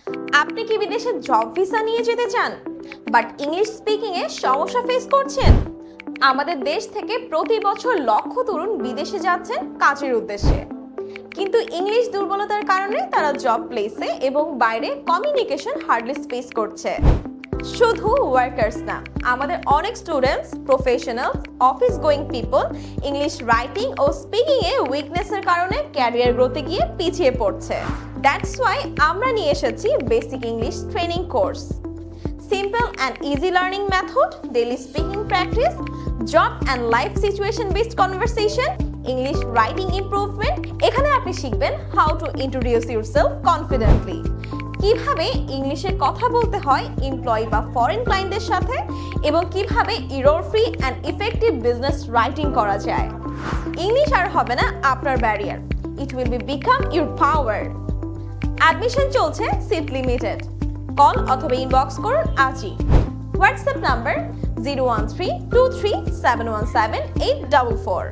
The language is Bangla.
আপনি কি বিদেশে জব ভিসা নিয়ে যেতে চান বাট ইংলিশ স্পিকিং এ সমস্যা ফেস করছেন? আমাদের দেশ থেকে প্রতি বছর লক্ষ তরুণ বিদেশে যাচ্ছেন কাজের উদ্দেশ্যে, কিন্তু ইংলিশ দুর্বলতার কারণে তারা জব প্লেসে এবং বাইরে কমিউনিকেশন হার্ডলি ফেস করছে। শুধু ওয়ার্কার্স না, আমাদের অনেক students, professionals, office going people English writing ও স্পিকিং এ উইকনেসের কারণে ক্যারিয়ার গ্রোথে গিয়ে পিছিয়ে পড়ছে। দ্যাটস ওয়াই আমরা নিয়ে এসেছি basic English training course. Simple and easy learning method, daily speaking practice, job and life situation based conversation, English writing improvement. এখানে আপনি শিখবেন how to introduce yourself confidently, কিভাবে ইংলিশে কথা বলতে হয় এমপ্লয়ি বা ফরেন ক্লায়েন্টদের সাথে, এবং কিভাবে error free and effective business writing করা যায়। ইংলিশ আর হবে না আপনার barrier, it will be become your power. Admission চলছে, সিট লিমিটেড। কল অথবা ইনবক্স করুন আজই। WhatsApp number 01323717844।